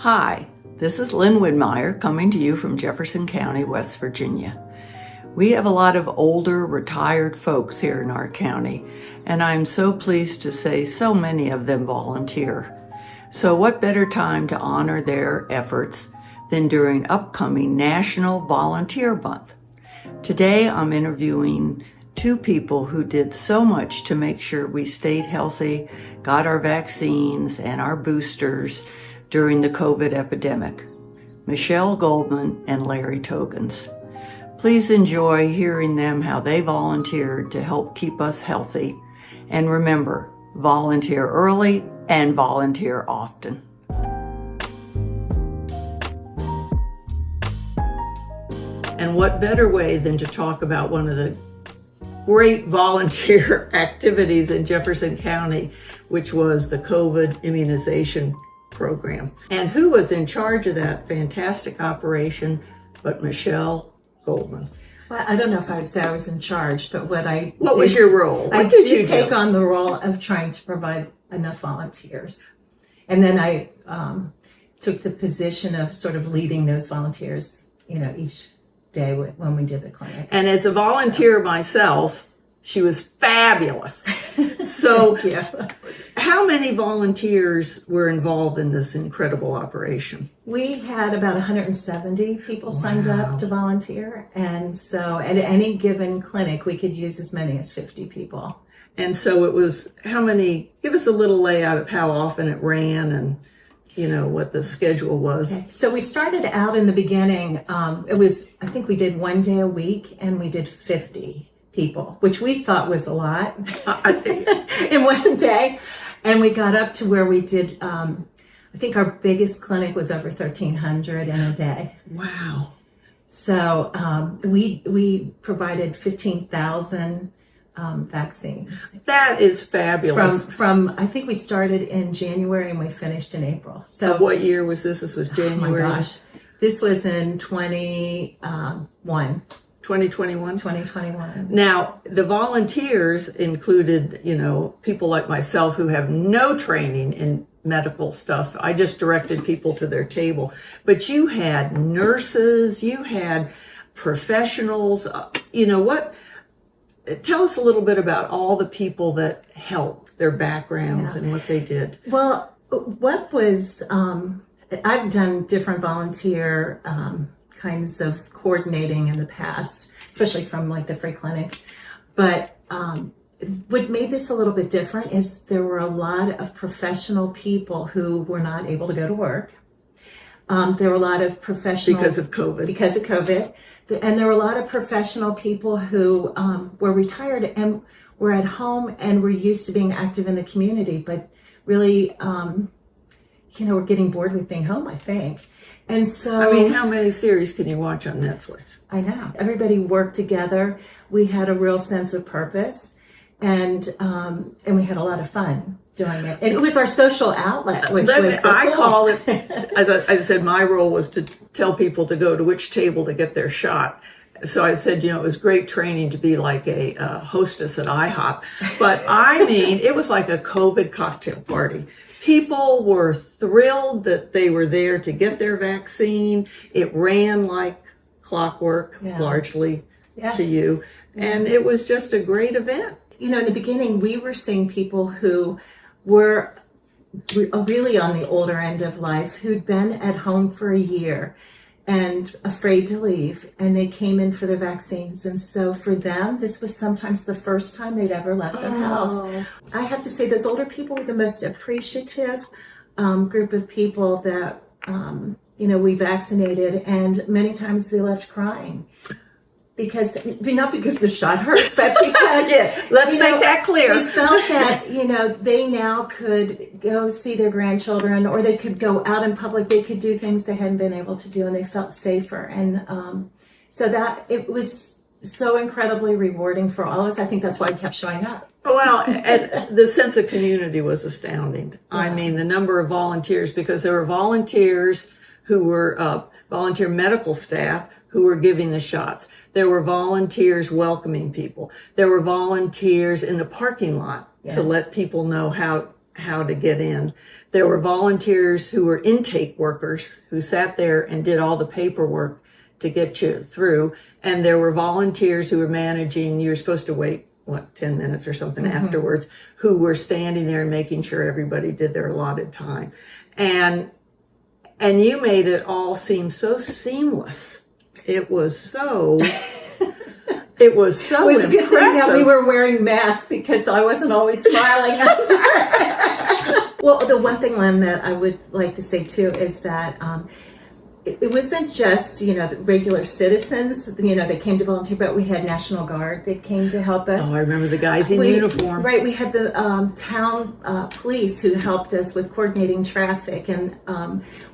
Hi, this is Lynn Widmeyer coming to you from Jefferson County, West Virginia. We have a lot of older, retired folks here in our county, and I'm so pleased to say so many of them volunteer. So what better time to honor their efforts than during upcoming National Volunteer Month? Today I'm interviewing two people who did so much to make sure we stayed healthy, got our vaccines and our boosters during the COVID epidemic, Michelle Goldman and Larry Togans. Please enjoy hearing them how they volunteered to help keep us healthy. And remember, volunteer early and volunteer often. And what better way than to talk about one of the great volunteer activities in Jefferson County, which was the COVID immunization program. And who was in charge of that fantastic operation but Michelle Goldman? Well, I don't know if I'd say I was in charge, but what was your role? I did take on the role of trying to provide enough volunteers. And then I took the position of sort of leading those volunteers, each day when we did the clinic. And as a volunteer myself, she was fabulous. So how many volunteers were involved in this incredible operation? We had about 170 people signed up to volunteer. And so at any given clinic, we could use as many as 50 people. And so it was, how many, give us a little layout of how often it ran and what the schedule was. Okay. So we started out in the beginning, I think we did 1 day a week and we did 50 people, which we thought was a lot in 1 day. And we got up to where we did, I think our biggest clinic was over 1,300 in a day. Wow. So we provided 15,000 vaccines. That is fabulous. From I think we started in January and we finished in April. So of what year was this? This was January. Oh my gosh. This was in 2021. 2021. Now, the volunteers included, people like myself who have no training in medical stuff. I just directed people to their table. But you had nurses, you had professionals, Tell us a little bit about all the people that helped, their backgrounds and what they did. Well, what was, I've done different volunteer kinds of coordinating in the past, especially from like the free clinic. But what made this a little bit different is there were a lot of professional people who were not able to go to work. There were a lot of professional... Because of COVID. And there were a lot of professional people who were retired and were at home and were used to being active in the community, but really, were getting bored with being home, I think. And so... how many series can you watch on Netflix? I know. Everybody worked together. We had a real sense of purpose, and we had a lot of fun doing it. And it was our social outlet, which was so cool. Call it, as I said, my role was to tell people to go to which table to get their shot. So I said, it was great training to be like a hostess at IHOP. But it was like a COVID cocktail party. People were thrilled that they were there to get their vaccine. It ran like clockwork, largely to you. And it was just a great event. In the beginning, we were seeing people who were really on the older end of life, who'd been at home for a year and afraid to leave, and they came in for their vaccines. And so for them, this was sometimes the first time they'd ever left their house. I have to say, those older people were the most appreciative group of people that, we vaccinated, and many times they left crying. Not because the shot hurts, but because... let's make that clear. They felt that, they now could go see their grandchildren, or they could go out in public. They could do things they hadn't been able to do, and they felt safer. And so that it was so incredibly rewarding for all of us. I think that's why I kept showing up. Well, and the sense of community was astounding. Yeah. The number of volunteers, because there were volunteers who were volunteer medical staff who were giving the shots. There were volunteers welcoming people. There were volunteers in the parking lot to let people know how how to get in. There were volunteers who were intake workers who sat there and did all the paperwork to get you through. And there were volunteers who were managing, you're supposed to wait, 10 minutes or something afterwards, who were standing there and making sure everybody did their allotted time. And you made it all seem so seamless. It was so It was so It was a good thing that we impressive. were wearing masks because I wasn't always smiling after. Well, the one thing, Len, that I would like to say too is that it wasn't just, the regular citizens, that came to volunteer, but we had National Guard that came to help us. Oh, I remember the guys in uniform. Right, we had the town police who helped us with coordinating traffic, and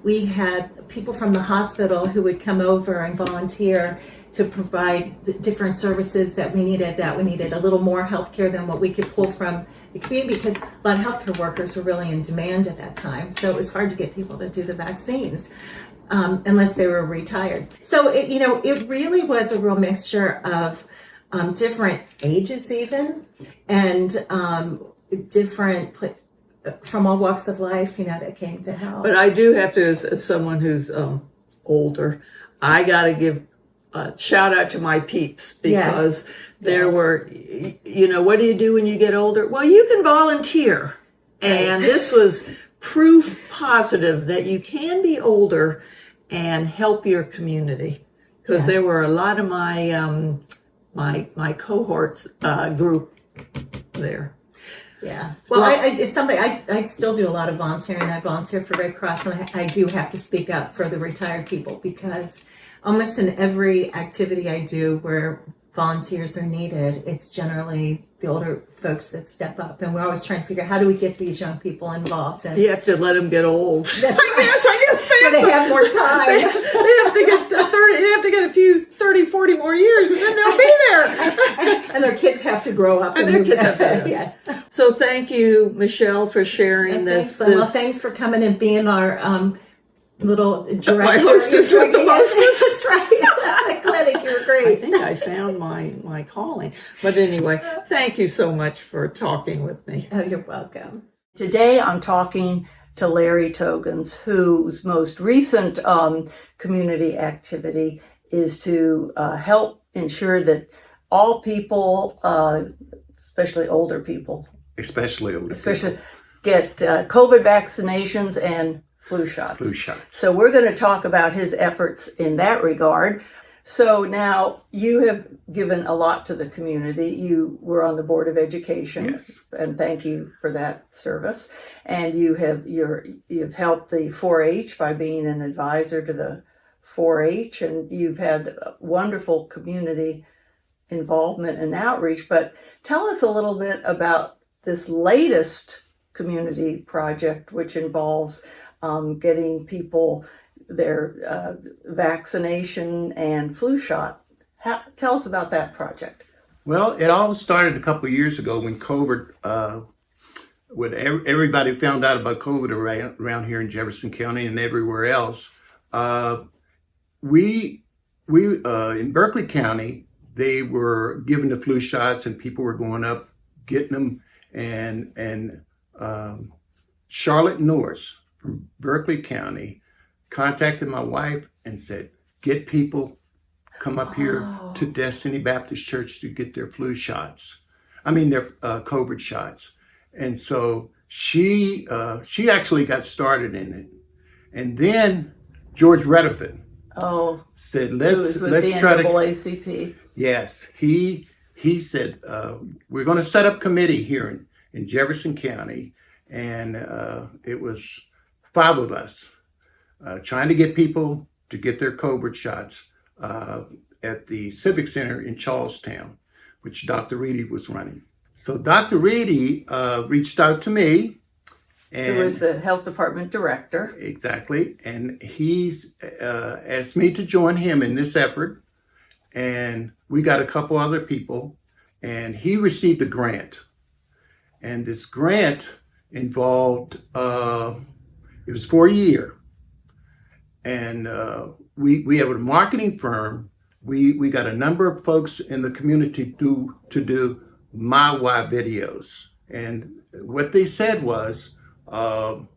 we had people from the hospital who would come over and volunteer to provide the different services that we needed. We needed a little more healthcare than what we could pull from the community because a lot of healthcare workers were really in demand at that time. So it was hard to get people to do the vaccines unless they were retired. So it really was a real mixture of different ages even, and different from all walks of life, that came to help. But I do have to, as someone who's older, I got to give a shout out to my peeps because there were, what do you do when you get older? Well, you can volunteer. And this was proof positive that you can be older and help your community. Because there were a lot of my my cohort group there. Yeah. Well, I still do a lot of volunteering. I volunteer for Red Cross, and I do have to speak up for the retired people because almost in every activity I do where volunteers are needed, it's generally the older folks that step up. And we're always trying to figure out how do we get these young people involved. And you have to let them get old. I guess they have more time. They have to get 30. They have to get a few 30, 40 more years, and then they'll be there. And their kids have to grow up. And their kids have to. Yes. So thank you, Michelle, for sharing this. Well, thanks for coming and being our little director. My hostess with the hostess. That's right. Clinic, you were great. I think I found my calling. But anyway, thank you so much for talking with me. Oh, you're welcome. Today I'm talking to Larry Togans, whose most recent community activity is to help ensure that all people, especially older people, get COVID vaccinations and flu shots. So we're going to talk about his efforts in that regard. So now you have given a lot to the community. You were on the Board of Education. Yes. And thank you for that service. And you've helped the 4-H by being an advisor to the 4-H, and you've had wonderful community involvement and outreach. But tell us a little bit about this latest community project, which involves getting people their vaccination and flu shot. Tell us about that project. Well, it all started a couple of years ago when COVID, when everybody found out about COVID around here in Jefferson County and everywhere else. We in Berkeley County, they were giving the flu shots and people were going up getting them, and Charlotte Norris from Berkeley County contacted my wife and said, get people come up here to Destiny Baptist Church to get their flu shots. Their COVID shots. And so she actually got started in it. And then George Rediford said, let's try to NAACP. Yes, he said, we're going to set up committee here in Jefferson County. And it was 5 of us trying to get people to get their COVID shots at the Civic Center in Charlestown, which Dr. Reedy was running. So Dr. Reedy reached out to me. And Who was the health department director. Exactly. And he's asked me to join him in this effort. And we got a couple other people. And he received a grant. And this grant involved, it was for a year. And we have a marketing firm. We got a number of folks in the community to do my why videos. And what they said was the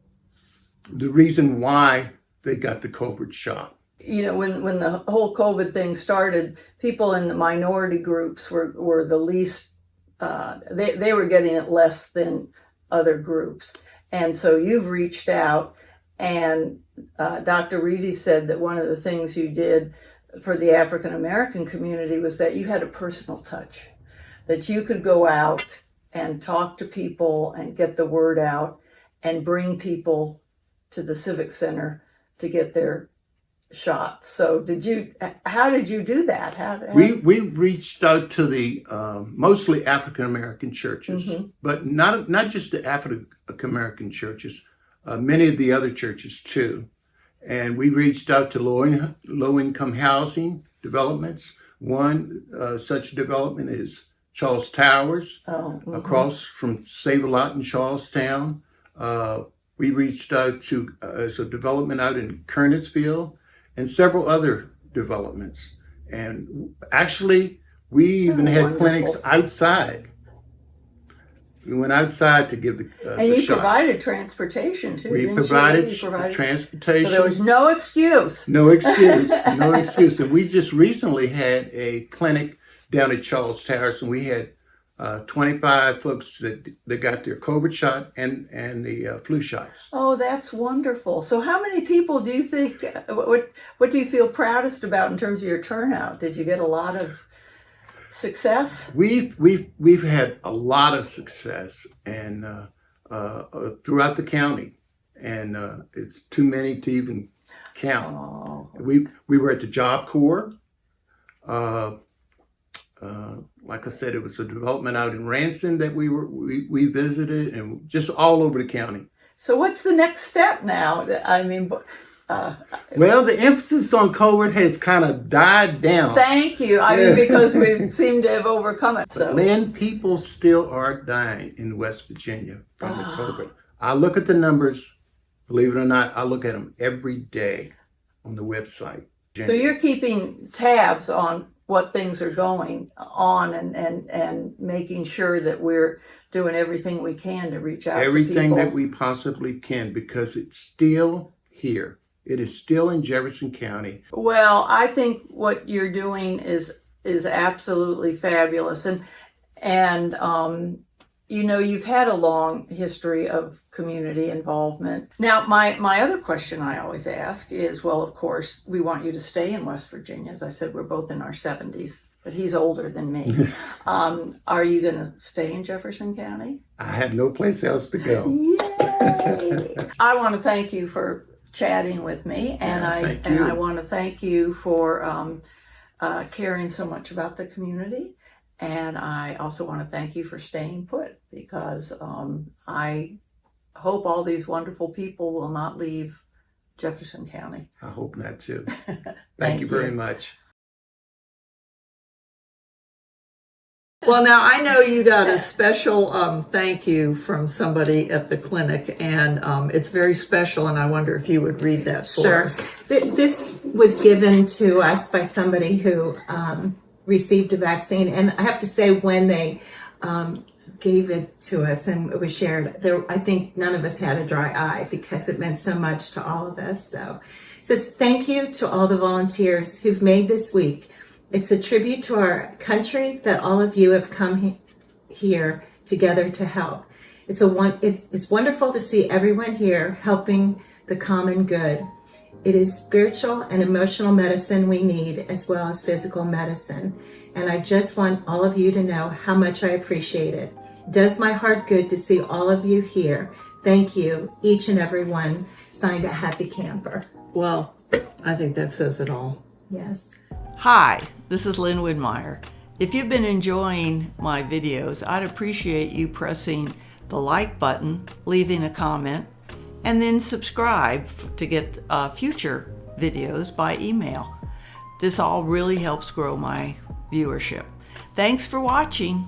reason why they got the COVID shot. You know, when the whole COVID thing started, people in the minority groups were the least, they were getting it less than other groups. And so you've reached out, and Dr. Reedy said that one of the things you did for the African American community was that you had a personal touch, that you could go out and talk to people and get the word out and bring people to the Civic Center to get their shots. So how did you do that? We reached out to the mostly African American churches, but not just the African American churches, many of the other churches too. And we reached out to low income housing developments. One such development is Charles Towers, across from Save-A-Lot in Charlestown. We reached out to as a development out in Kernersville and several other developments. And actually, we even had clinics outside. We went outside to give the and you shots. Provided transportation too. We provided transportation. So there was no excuse. No excuse. No excuse. And we just recently had a clinic down at Charles Towers, and we had 25 folks that got their COVID shot and the flu shots. Oh, that's wonderful. So how many people do you think, what do you feel proudest about in terms of your turnout? Did you get a lot of success? We've had a lot of success and throughout the county, and it's too many to even count. Oh. We were at the Job Corps. Like I said, it was a development out in Ranson that we visited, and just all over the county. So what's the next step now? I mean, well, the emphasis on COVID has kind of died down. Thank you. I mean, because we seem to have overcome it. So, Lynn, people still are dying in West Virginia from the COVID. I look at the numbers. Believe it or not, I look at them every day on the website. So you're keeping tabs on what things are going on and making sure that we're doing everything we can to reach out to people. Everything that we possibly can, because it's still here. It is still in Jefferson County. Well, I think what you're doing is absolutely fabulous. And you know, you've had a long history of community involvement. Now, my other question I always ask is, well, of course, we want you to stay in West Virginia. As I said, we're both in our 70s, but he's older than me. Are you going to stay in Jefferson County? I have no place else to go. Yay! I want to thank you for chatting with me, and I want to thank you for caring so much about the community. And I also want to thank you for staying put, because I hope all these wonderful people will not leave Jefferson County. I hope not too. Thank you very much. Well, now I know you got a special thank you from somebody at the clinic, and it's very special, and I wonder if you would read that for us. This was given to us by somebody who received a vaccine, and I have to say, when they gave it to us and it was shared, I think none of us had a dry eye, because it meant so much to all of us. So it says, thank you to all the volunteers who've made this week. It's a tribute to our country that all of you have come here together to help. It's wonderful to see everyone here helping the common good. It is spiritual and emotional medicine we need, as well as physical medicine. And I just want all of you to know how much I appreciate it. It does my heart good to see all of you here. Thank you, each and every one. Signed, a happy camper. Well, I think that says it all. Yes. Hi, this is Lynn Widmeyer. If you've been enjoying my videos, I'd appreciate you pressing the like button, leaving a comment, and then subscribe to get future videos by email. This all really helps grow my viewership. Thanks for watching.